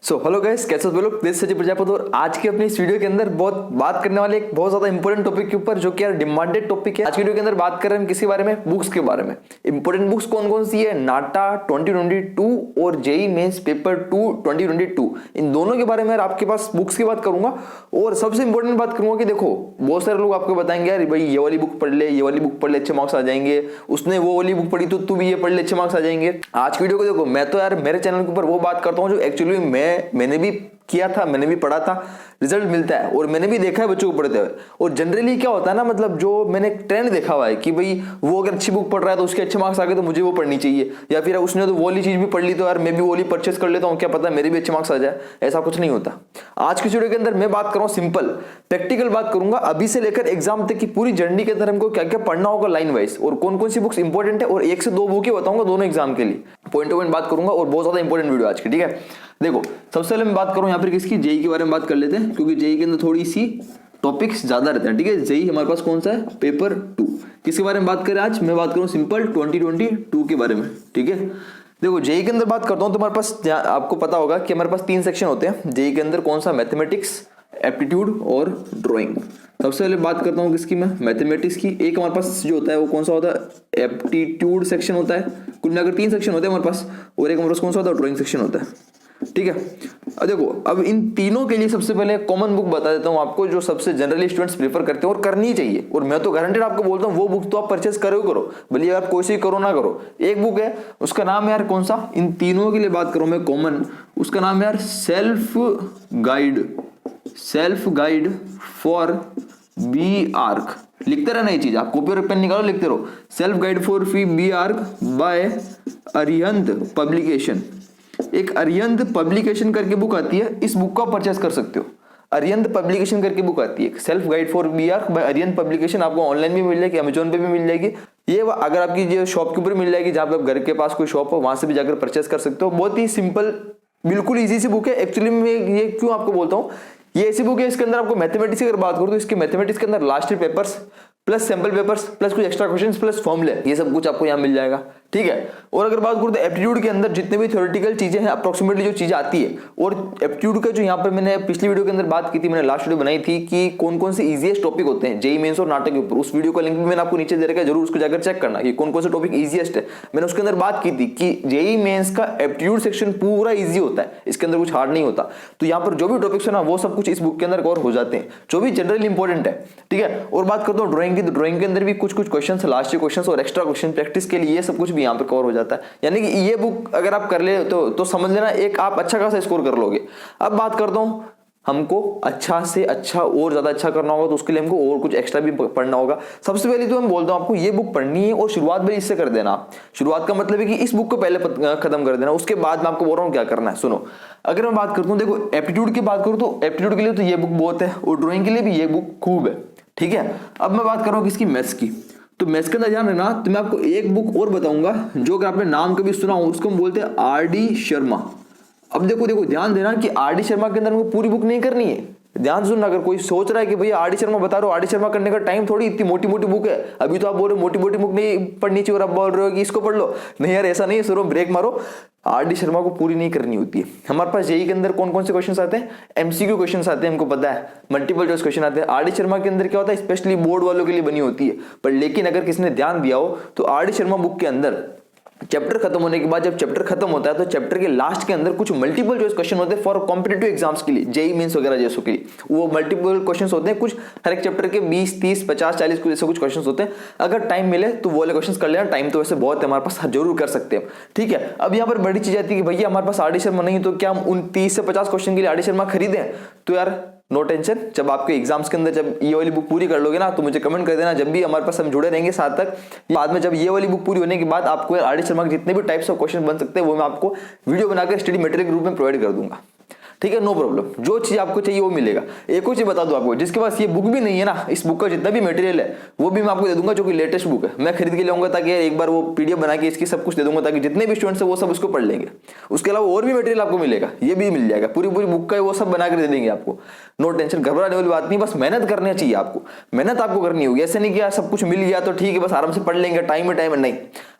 So hello guys, कैसे हो लोग। दिस सचिन प्रजापति और आज की अपनी इस वीडियो के अंदर बहुत बात करने वाले एक बहुत ज्यादा इंपॉर्टेंट टॉपिक के ऊपर, जो कि यार डिमांडेड टॉपिक है। आज की वीडियो के अंदर बात कर रहे हैं हम किसी बारे में, बुक्स के बारे में। इंपॉर्टेंट बुक्स कौन कौन सी है, नाटा 2022 और जेई मेंस पेपर 2 2022, इन दोनों के बारे में यार आपके पास बुक्स की बात करूंगा। और सबसे इंपॉर्टेंट बात करूंगा कि देखो, बहुत सारे लोग आपको बताएंगे यार भाई ये वाली बुक पढ़ ले, ये वाली बुक पढ़ ले, अच्छे मार्क्स आ जाएंगे, उसने वो वाली बुक पढ़ी तो तू भी ये पढ़ ले, अच्छे मार्क्स आ जाएंगे। आज की वीडियो को देखो, मैं तो यार मेरे चैनल के ऊपर वो बात करता हूँ जो एक्चुअली मैंने भी किया था, मैंने भी पढ़ा था, रिजल्ट मिलता है और मैंने भी देखा है बच्चों को पढ़ते हुए। और जनरली क्या होता है ना, मतलब जो मैंने ट्रेंड देखा हुआ है कि भाई वो अगर अच्छी बुक पढ़ रहा है तो उसके अच्छे मार्क्स आ गए तो मुझे वो पढ़नी चाहिए, या फिर उसने तो वो वाली चीज भी पढ़ ली तो यार मैं भी वो वाली परचेस कर लेता हूँ, क्या पता मेरे भी अच्छे मार्क्स आ जाए। ऐसा कुछ नहीं होता। आज की वीडियो के अंदर मैं बात कर रहा हूँ सिंपल प्रैक्टिकल बात करूंगा, अभी से लेकर एग्जाम तक की पूरी जर्नी के अंदर हमको क्या क्या पढ़ना होगा लाइन वाइज, और कौन कौन सी बुक्स इंपॉर्टेंट है, और 1 से 2 बुक ही बताऊंगा दोनों एग्जाम के लिए। पॉइंट टू पॉइंट बात करूंगा और बहुत ज्यादा इंपॉर्टेंट वीडियो आज की, ठीक है। देखो, सबसे पहले मैं बात करूं यहाँ पर किसकी, जेई के बारे में बात कर लेते हैं, क्योंकि जेई के अंदर थोड़ी सी टॉपिक्स ज्यादा रहते हैं, ठीक है। जेई हमारे पास कौन सा है, पेपर 2। किसके बारे में बात करें आज, मैं बात करूं सिंपल 2022 के बारे में, ठीक है। देखो, जेई के अंदर बात करता हूं तो हमारे पास, आपको पता होगा कि हमारे पास 3 सेक्शन होते हैं जेई के अंदर। कौन सा, मैथमेटिक्स, एप्टीट्यूड और ड्राइंग। सबसे पहले बात करता हूँ किसकी, मैं मैथमेटिक्स की। एक हमारे पास जो होता है वो कौन सा होता है, एप्टीट्यूड सेक्शन होता है। कुल मिलाकर 3 सेक्शन होते हैं हमारे पास, और एक हमारे पास कौन सा होता है, ड्राइंग सेक्शन होता है, ठीक है। अब देखो, अब इन तीनों के लिए सबसे पहले कॉमन बुक बता देता हूं आपको, जो सबसे जनरली स्टूडेंट्स प्रेफर करते हैं और करनी चाहिए। और मैं तो गारंटेड आपको बोलता हूं वो बुक तो आप परचेस करो भले आप कोई सी करो ना करो। एक बुक है, उसका नाम है यार कौन सा, इन तीनों के लिए बात करूं मैं कॉमन, उसका नाम है यार self guide for B Arch. लिखते रहना ये चीज, आप कॉपी और पेन निकालो, लिखते रहो, self guide for B Arch by Arihant publication. एक अरिहंत पब्लिकेशन करके बुक आती है, इस बुक को आप परचेस कर सकते हो। अरिहंत पब्लिकेशन करके बुक आती है, self guide for B Arch by Arihant publication. आपको ऑनलाइन भी मिल जाएगी, अमेजोन पे भी मिल जाएगी। ये अगर आपकी जो शॉप के ऊपर मिल जाएगी, जहां पे आप घर के पास कोई शॉप हो, वहां से भी जाकर परचेस कर सकते हो। बहुत ही सिंपल, बिल्कुल इजी सी बुक है। एक्चुअली मैं ये क्यों आपको बोलता हूँ, ये ऐसी बुक है, इसके अंदर आपको मैथमेटिक्स की अगर बात करूं तो इसके मैथमेटिक्स के अंदर last year papers plus sample papers plus कुछ एक्स्ट्रा क्वेश्चंस प्लस फॉर्मूले, ये सब कुछ आपको यहाँ मिल जाएगा, ठीक है। और अगर बात करूं तो एप्टीट्यूड के अंदर जितने भी थ्योरेटिकल चीजें हैं, अप्रोक्सीमेटली जो चीजें आती है, और एप्टीट्यूड का जो यहाँ पर मैंने पिछली वीडियो के अंदर बात की थी, मैंने लास्ट वीडियो बनाई थी कि कौन कौन से इजीएस्ट टॉपिक होते हैं जेई मेंस और नाटक के ऊपर। उस वीडियो का लिंक भी मैंने आपको नीचे दे रखा है, जरूर उसको जाकर चेक करना कि कौन कौन से टॉपिक इजीएस्ट है। मैंने उसके अंदर बात की थी कि जेई मेंस का एप्टीट्यूड सेक्शन पूरा ईजी होता है, इसके अंदर कुछ हार्ड नहीं होता। तो यहाँ पर जो भी टॉपिक्स है ना, वो सब कुछ इस बुक के अंदर कवर हो जाते हैं, जो भी जनरली इंपॉर्टेंट है, ठीक है। और बात करता हूँ ड्राइंग की, तो ड्राइंग के अंदर भी कुछ क्वेश्चंस, लास्ट ईयर क्वेश्चंस और एक्स्ट्रा क्वेश्चन प्रैक्टिस के लिए, ये सब कुछ भी यहाँ पर कवर हो जाता है। यानी कि ये बुक अगर आप कर ले तो समझ लेना एक आप अच्छा खासा स्कोर कर लोगे। अब बात करता हूं, हमको अच्छा से अच्छा और ज्यादा अच्छा करना होगा, तो उसके लिए हमको और कुछ एक्स्ट्रा भी पढ़ना होगा। सबसे पहले तो मैं बोलता हूं आपको, ये बुक पढ़नी है और शुरुआत भी इससे कर देना। शुरुआत का मतलब है कि इस बुक को पहले खत्म कर देना, उसके बाद मैं आपको बोल रहा हूं क्या करना है। सुनो, अगर मैं बात करता हूं, देखो एप्टीट्यूड की बात करूं तो एप्टीट्यूड के लिए तो ये बुक बहुत है, और ड्राइंग के लिए भी ये बुक खूब है, ठीक है। अब मैं बात कर रहा हूं किसकी, मैथ्स की। तो मैथ्स के अंदर ध्यान रखना, तो मैं आपको एक बुक और बताऊंगा जो अगर आपने नाम कभी सुना हो, उसको हम बोलते हैं आर.डी. शर्मा। अब देखो ध्यान देना कि आर.डी. शर्मा के अंदर हमको पूरी बुक नहीं करनी है। ध्यान सुनना, अगर कोई सोच रहा है कि भैया आर.डी. शर्मा बता रहे हो, आर.डी. शर्मा करने का टाइम थोड़ी, इतनी मोटी मोटी बुक है। अभी तो आप बोल रहे हो मोटी मोटी बुक नहीं पढ़नी चाहिए, और आप बोल रहे हो कि इसको पढ़ लो। नहीं यार, ऐसा नहीं है, सुनो ब्रेक मारो। आर.डी. शर्मा को पूरी नहीं करनी होती है। हमारे पास जेई के अंदर कौन कौन से क्वेश्चंस आते हैं, एमसीक्यू क्वेश्चंस आते हैं, हमको पता है, मल्टीपल चॉइस क्वेश्चन आते हैं। आर.डी. शर्मा के अंदर क्या होता है, स्पेशली बोर्ड वालों के लिए बनी होती है। पर लेकिन अगर किसी ने ध्यान दिया हो तो आर.डी. शर्मा बुक के अंदर चैप्टर खत्म होने के बाद, जब चैप्टर खत्म होता है तो चैप्टर के लास्ट के अंदर कुछ मल्टीपल चॉइस क्वेश्चन होते हैं फॉर कॉम्पिटिटिव एग्जाम्स के लिए, जेई मेंस वगैरह जैसों के लिए। वो मल्टीपल क्वेश्चंस होते हैं, कुछ हर एक चैप्टर के 20, 30, 50, 40 कुछ ऐसे कुछ क्वेश्चंस होते हैं। अगर टाइम मिले तो वो वाले क्वेश्चंस कर लेना, टाइम तो वैसे बहुत है हमारे पास, जरूर कर सकते हैं, ठीक है। अब यहाँ पर बड़ी चीज आती है कि भैया हमारे पास आर.डी. शर्मा नहीं, तो क्या हम उन 30 से 50 क्वेश्चन के लिए आर.डी. शर्मा खरीदें? तो यार नो टेंशन, जब आपके एग्जाम्स के अंदर जब ये वाली बुक पूरी कर लोगे ना, तो मुझे कमेंट कर देना। जब भी हमारे पास हम जुड़े रहेंगे साथ तक, बाद में जब ये वाली बुक पूरी होने के बाद आपको आर.डी. शर्मा के जितने भी टाइप्स ऑफ क्वेश्चन बन सकते हैं, वो मैं आपको वीडियो बनाकर स्टडी मटेरियल के रूप में प्रोवाइड कर दूंगा, ठीक है। नो प्रॉब्लम, जो चीज आपको चाहिए वो मिलेगा। एक और चीज बता दूं आपको, जिसके पास ये बुक भी नहीं है ना, इस बुक का जितना भी मटेरियल है वो भी मैं आपको दे दूंगा, जो कि लेटेस्ट बुक है। मैं खरीद के लाऊंगा ताकि एक बार वो पीडीएफ बना के इसकी सब कुछ दे दूंगा, ताकि जितने भी स्टूडेंट्स है वो सब उसको पढ़ लेंगे। उसके अलावा और भी मटेरियल आपको मिलेगा, ये भी मिल जाएगा, पूरी बुक का वो सब बना कर दे देंगे आपको। नो टेंशन, घबराने वाली बात नहीं, बस मेहनत करनी चाहिए आपको, मेहनत आपको करनी होगी। ऐसे नहीं कि सब कुछ मिल गया तो ठीक है बस आराम से पढ़ लेंगे, टाइम है नहीं।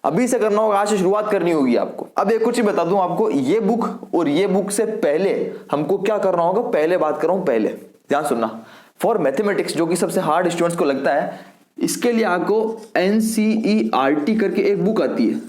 अभी से करना होगा, आज से शुरुआत करनी होगी आपको। अब एक कुछ ही बता दूं आपको, ये बुक और ये बुक से पहले हमको क्या करना होगा, पहले बात कर रहा हूं, पहले ध्यान सुनना। फॉर मैथमेटिक्स जो कि सबसे हार्ड स्टूडेंट्स को लगता है, इसके लिए आपको NCERT करके एक बुक आती है।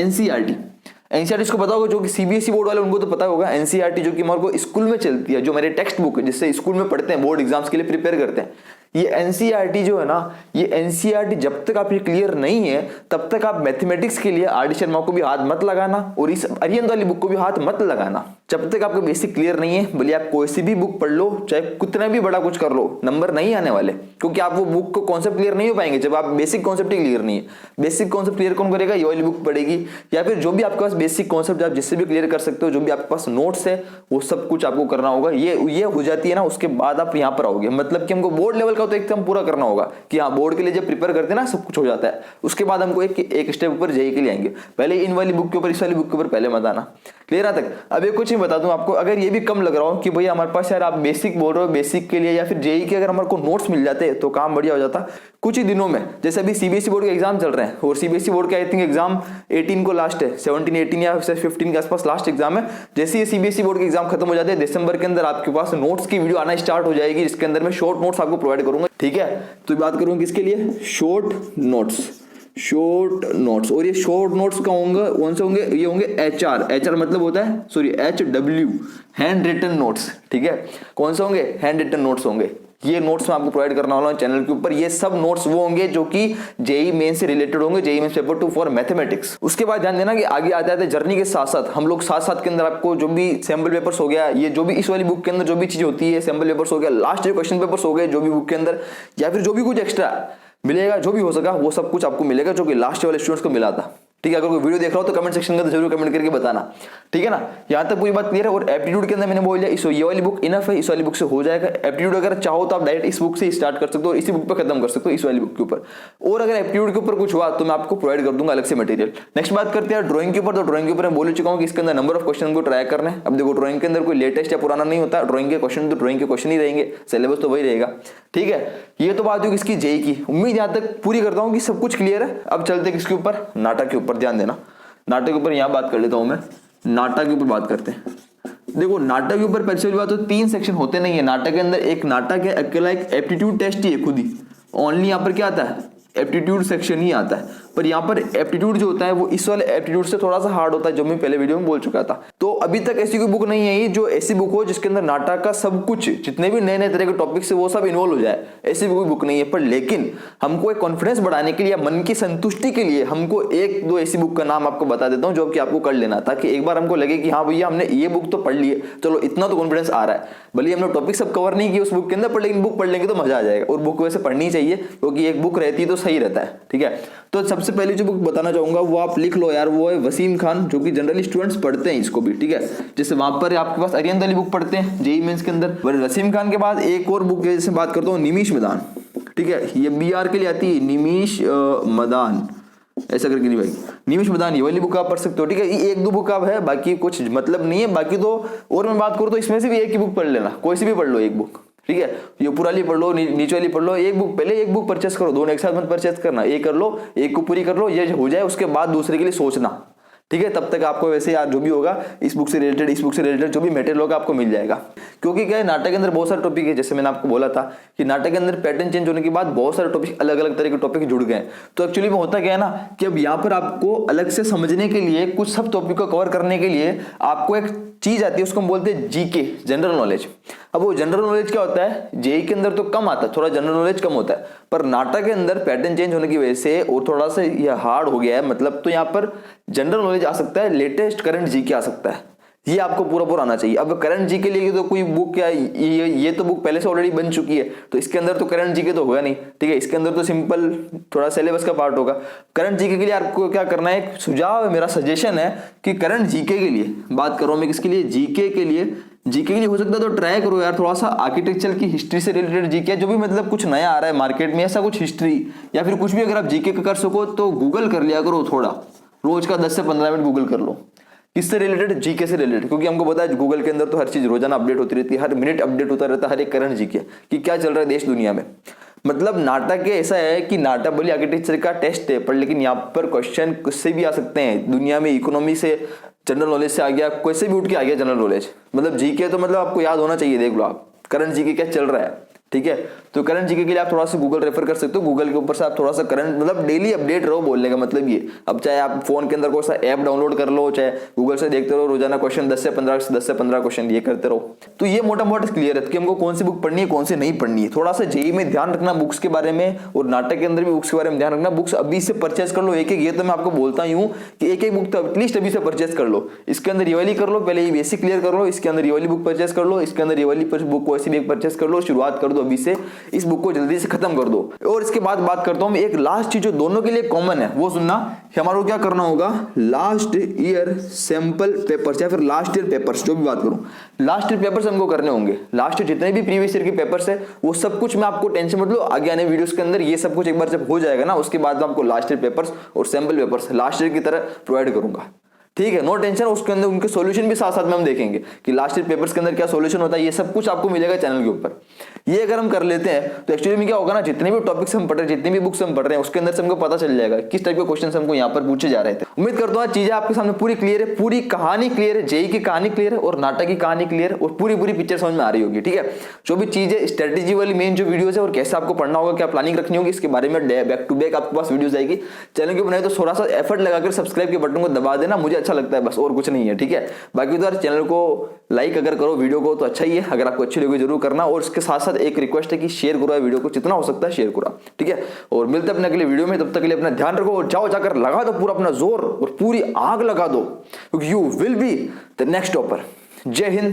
NCERT इसको पता होगा, जो कि CBSE बोर्ड वाले उनको तो पता होगा। NCERT जो कि हमारे को स्कूल में चलती है, जो मेरे टेक्स्ट बुक है जिससे स्कूल में पढ़ते हैं, बोर्ड एग्जाम्स के लिए प्रिपेयर करते हैं। ये NCERT जो है ना, ये NCERT जब तक आप ये क्लियर नहीं है तब तक आप मैथमेटिक्स के लिए RD शर्मा को भी हाथ मत लगाना और इस अरिहंत वाली बुक को भी हाथ मत लगाना। जब तक आपका बेसिक क्लियर नहीं है, भले आप कोई सी भी बुक पढ़ लो, चाहे कितना भी बड़ा कुछ कर लो, नंबर नहीं आने वाले, क्योंकि आप वो बुक को कॉन्सेप्ट क्लियर नहीं हो पाएंगे जब आप बेसिक कॉन्सेप्ट ही क्लियर नहीं है। बेसिक कॉन्सेप्ट क्लियर कौन करेगा, ये वाली बुक पढ़ेगी, या फिर जो भी आपके पास बेसिक कॉन्सेप्ट आप जिससे भी क्लियर कर सकते हो, जो भी आपके पास नोट्स है वो सब कुछ आपको करना होगा। ये हो जाती है ना, उसके बाद आप यहाँ पर आओगे। मतलब कि हमको बोर्ड लेवल का तो एकदम पूरा करना होगा कि हाँ, बोर्ड के लिए जब प्रिपेयर करते हैं ना सब कुछ हो जाता है। उसके बाद हमको एक स्टेप ऊपर JEE के लिए आएंगे। पहले इन वाली बुक के ऊपर, इस वाली बुक के ऊपर पहले मत आना। क्लियर है तक? अब एक कुछ ही बता दूं आपको, अगर ये भी कम लग रहा हो कि भैया हमारे पास यार आप बेसिक बोल रहे हो, बेसिक के लिए या फिर JEE के अगर हमारे को नोट्स मिल जाते तो काम बढ़िया हो जाता कुछ ही दिनों में। जैसे अभी CBSE बोर्ड के एग्जाम चल रहे हैं और CBSE बोर्ड के आई थिंक एग्जाम 18 को लास्ट है, 17, 18 या 15 के आसपास लास्ट एग्जाम है। जैसे ये CBSE बोर्ड के एग्जाम खत्म हो जाते हैं, दिसंबर के अंदर आपके पास नोट्स की वीडियो आना स्टार्ट हो जाएगी, जिसके अंदर मैं शॉर्ट नोट्स आपको प्रोवाइड करूंगा। ठीक है, तो बात करूंगा किसके लिए, शॉर्ट नोट्स। और ये शॉर्ट नोट्स का होंगे, कौन से होंगे, ये होंगे HR मतलब होता है, sorry HW, handwritten notes. ठीक है, कौन से होंगे, हैंड रिटन नोट्स होंगे। ये नोट्स मैं आपको प्रोवाइड करना वाला हूं चैनल के ऊपर। ये सब नोट्स वो होंगे जो कि JEE मेन से रिलेटेड होंगे, JEE mains paper 2 for mathematics. उसके बाद ध्यान देना कि आगे आते आते जर्नी के साथ साथ हम लोग साथ के अंदर आपको जो भी सैम्पल पेपर्स हो गया, ये जो भी इस वाली बुक के अंदर जो भी चीज होती है, सैम्पल पेपर्स हो गया, लास्ट जो क्वेश्चन पेपर्स हो गए जो भी बुक के अंदर, या फिर जो भी कुछ एक्स्ट्रा मिलेगा, जो भी हो सका वो सब कुछ आपको मिलेगा जो कि लास्ट वाले स्टूडेंट्स को मिला था। ठीक है, अगर कोई वीडियो देख रहा हो तो कमेंट सेक्शन में जरूर कमेंट करके बताना। ठीक है ना, यहाँ तक पूरी बात क्लियर है। और एप्टीट्यूड के अंदर मैंने बोल दिया, इस ये वाली बुक इनफ है, इस वाली बुक से हो जाएगा। एप्टीट्यूड अगर चाहो तो आप डायरेक्ट इस बुक से स्टार्ट कर सकते हो और इसी बुक पर खत्म कर सकते हो, इस वाली बुक के ऊपर। और अगर एप्टीट्यूड के ऊपर कुछ हुआ तो मैं आपको प्रोवाइड कर दूंगा अलग से मटेरियल। नेक्स्ट बात करते हैं ड्राइंग के ऊपर। तो ड्राइंग के ऊपर मैं बोल चुका हूँ कि इसके अंदर नंबर ऑफ क्वेश्चन को ट्राई करना है। अब देखो, ड्राइंग के अंदर कोई लेटेस्ट या पुराना नहीं होता, ड्राइंग के क्वेश्चन तो ड्राइंग के क्वेश्चन ही रहेंगे, सिलेबस तो वही रहेगा। ठीक है, ये तो बात हुई किसकी, JEE की। उम्मीद यहाँ तक पूरी करता हूँ कि सब कुछ क्लियर है। अब चलते किसके ऊपर, नाटक के ऊपर। ध्यान देना, नाटक के ऊपर यहाँ बात कर लेता हूं मैं। नाटक के ऊपर बात करते हैं। देखो, नाटक के ऊपर पहले बात तो 3 सेक्शन होते नहीं है नाटक के अंदर। एक नाटक है अकेला, एक एप्टीट्यूड टेस्ट ही है खुद ही, ओनली यहाँ पर क्या आता है, एप्टीट्यूड सेक्शन ही आता है। पर यहाँ पर एप्टीट्यूड जो होता है वो इस वाले एप्टीट्यूड से थोड़ा सा हार्ड होता है, जो मैं पहले वीडियो में बोल चुका था। तो अभी तक ऐसी कोई बुक नहीं है जो ऐसी बुक हो जिसके अंदर नाटक का सब कुछ, जितने भी नए नए तरह के टॉपिक्स है वो सब इन्वॉल्व हो जाए, ऐसी कोई बुक नहीं है। पर लेकिन हमको एक कॉन्फिडेंस बढ़ाने के लिए, मन की संतुष्टि के लिए हमको 1-2 ऐसी बुक का नाम आपको बता देता हूँ जो कि आपको कर लेना, ताकि एक बार हमको लगे कि हाँ भैया हमने ये बुक तो पढ़ ली है, चलो इतना तो कॉन्फिडेंस आ रहा है। भले हमने टॉपिक सब कवर नहीं किया उस बुक के अंदर, पर लेकिन बुक पढ़ लेंगे तो मजा आ जाएगा। और बुक वैसे पढ़नी चाहिए, क्योंकि एक बुक रहती तो सही रहता है। ठीक है, तो सबसे पहले जो बुक बताना चाहूंगा वो आप लिख लो यार, वो है वसीम खान, जो कि जनरली स्टूडेंट्स पढ़ते हैं इसको भी। ठीक है, जैसे वहां पर आपके पास अरिहंत वाली बुक पढ़ते हैं JEE मेंस के अंदर, वसीम खान के बाद एक और बुक है जैसे बात करता हूँ, निमिष मदान। ठीक है, ये BR के लिए आती है, निमिष मदान ऐसा करके नहीं भाई, निमिष मदान, ये वाली बुक आप पढ़ सकते हो। ठीक है, ये 1-2 बुक आप है, बाकी कुछ मतलब नहीं है बाकी तो। और मैं बात करूँ तो इसमें से भी एक ही बुक पढ़ लेना, कोई सी भी पढ़ लो एक बुक। ठीक है, ये पुरानी पढ़ लो, नीचे वाली पढ़ लो, एक बुक पहले एक बुक परचेस करो, दोनों एक साथ मत परचेस करना, एक कर लो, एक को पूरी कर लो, ये हो जाए उसके बाद दूसरे के लिए सोचना। ठीक है, तब तक आपको वैसे यार जो भी होगा इस बुक से रिलेटेड जो भी मटेरियल होगा आपको मिल जाएगा। क्योंकि क्या है, नाटक के अंदर बहुत सारे टॉपिक है, जैसे मैंने आपको बोला था कि नाटक के अंदर पैटर्न चेंज होने के बाद बहुत सारे टॉपिक, अलग अलग तरह के टॉपिक जुड़ गए। तो एक्चुअली में होता क्या है ना कि अब यहाँ पर आपको अलग से समझने के लिए, कुछ सब टॉपिक को कवर करने के लिए आपको एक चीज आती है, उसको हम बोलते हैं GK, जनरल नॉलेज। अब वो जनरल नॉलेज क्या होता है, JEE के अंदर तो कम आता है, थोड़ा जनरल नॉलेज कम होता है, पर नाटक के अंदर पैटर्न चेंज होने की वजह से और थोड़ा सा ये हार्ड हो गया है। मतलब तो यहाँ पर जनरल नॉलेज आ सकता है, लेटेस्ट करंट GK आ सकता है, ये आपको पूरा आना चाहिए। अब करंट GK के लिए तो कोई बुक क्या, ये तो बुक पहले से ऑलरेडी बन चुकी है, तो इसके अंदर तो करंट GK तो होगा नहीं। ठीक है, इसके अंदर तो सिंपल थोड़ा सिलेबस का पार्ट होगा। करंट GK के लिए आपको क्या करना है, एक सुझाव है, मेरा सजेशन है कि करंट GK के लिए बात करो मैं, किसके लिए, GK के लिए हो सकता है तो ट्राई करो यार थोड़ा सा आर्किटेक्चर की हिस्ट्री से रिलेटेड GK, जो भी मतलब कुछ नया आ रहा है मार्केट में, ऐसा कुछ हिस्ट्री या फिर कुछ भी अगर आप GK का कर सको तो गूगल कर लिया करो, थोड़ा रोज का 10 से 15 मिनट गूगल कर लो, किससे रिलेटेड, GK से रिलेटेड। क्योंकि हमको पता है गूगल के अंदर तो हर चीज रोजाना अपडेट होती रहती है, हर मिनट अपडेट होता रहता है, हर एक करंट GK कि क्या चल रहा है देश दुनिया में। मतलब नाटक ऐसा है कि नाटक बोली आर्किटेक्चर का टेस्ट है, पर लेकिन यहाँ पर क्वेश्चन किससे भी आ सकते हैं। दुनिया में इकोनॉमी से, जनरल नॉलेज से आ गया, कोई से भी उठ के आ गया जनरल नॉलेज। मतलब जीके तो मतलब आपको याद होना चाहिए। देख लो आप करंट जीके क्या चल रहा है, ठीक है। तो करंट जीके के लिए आप थोड़ा सा गूगल रेफर कर सकते हो। गूगल के ऊपर से आप थोड़ा सा करंट मतलब डेली अपडेट रहो, बोलने का मतलब ये। अब चाहे आप फोन के अंदर कोई सा ऐप डाउनलोड कर लो, चाहे गूगल से देखते रहो, रोजाना क्वेश्चन 10 से 15 क्वेश्चन ये करते रहो। तो ये मोटा मोटा क्लियर है कि हमको कौन सी बुक पढ़नी है, कौन सी नहीं पढ़नी है। थोड़ा सा जेईई में ध्यान रखना बुक्स के बारे में, और नाटक के अंदर भी बुक्स के बारे में ध्यान रखना। बुक्स अभी से परचेज कर लो एक एक। ये तो मैं आपको बोलता ही हूँ कि एक एक बुक तो एटलीस्ट अभी से परचेज कर लो। इसके अंदर ये वाली कर लो, पहले ये बेसिक क्लियर कर लो, इसके अंदर ये वाली बुक परचेज कर लो, इसके अंदर ये वाली बुक वैसी भी परचेज कर लो। शुरुआत कर दो अभी से, इस बुक को जल्दी से खत्म कर दो। और इसके बाद बात करता हूं एक लास्ट चीज जो दोनों के लिए कॉमन है, वो सुनना। हमारे को क्या करना होगा, लास्ट ईयर सैंपल पेपर्स या फिर लास्ट ईयर पेपर्स, जो भी बात करूं, लास्ट ईयर पेपर्स हमको करने होंगे। लास्ट ईयर जितने भी प्रीवियस ईयर के पेपर्स है वो सब कुछ मैं आपको, टेंशन मत लो, आगे आने वीडियोस के अंदर ये सब कुछ एक बार जब हो जाएगा ना, उसके बाद आपको लास्ट ईयर पेपर्स और सैंपल पेपर्स लास्ट ईयर की तरह प्रोवाइड करूंगा। ठीक है, नो टेंशन। उसके अंदर उनके सॉल्यूशन भी साथ साथ में हम देखेंगे कि लास्ट ईयर पेपर्स के अंदर क्या सॉल्यूशन होता है। ये सब कुछ आपको मिलेगा चैनल के ऊपर। ये अगर हम कर लेते हैं तो एक्चुअली में क्या होगा ना, जितने भी टॉपिक्स हम पढ़ रहे हैं, जितनी भी बुक्स हम पढ़ रहे हैं, उसके अंदर से हमको पता चल जाएगा किस टाइप के क्वेश्चन हमको यहाँ पर पूछे जा रहे थे। उम्मीद करता हूँ चीजें आपके सामने पूरी क्लियर है, पूरी कहानी क्लियर है, जेईई की कहानी क्लियर है और नाटक की कहानी क्लियर है, और पूरी पिक्चर समझ में आ रही होगी। ठीक है, जो भी चीजें स्ट्रेटेजी वाली मेन जो वीडियोस है और कैसे आपको पढ़ना होगा, क्या प्लानिंग रखनी होगी, इसके बारे में बैक टू बैक आपके पास वीडियोस आएगी। चैनल के बनाए तो थोड़ा सा एफर्ट लगाकर सब्सक्राइब के बटन को दबा देना, मुझे अच्छा लगता है बस, और कुछ नहीं है। ठीक है, बाकी तो चैनल को लाइक अगर करो वीडियो को तो अच्छा ही है, अगर आपको अच्छी लगी जरूर करना। और इसके साथ साथ एक रिक्वेस्ट है कि शेयर करो वीडियो को, जितना हो सकता है शेयर करो। ठीक है, और मिलते हैं अपने अगले वीडियो में। तब तक के लिए अपना ध्यान रखो और जाओ जाकर लगा दो पूरा अपना जोर और पूरी आग लगा दो, क्योंकि you will be the next topper. जय हिंद।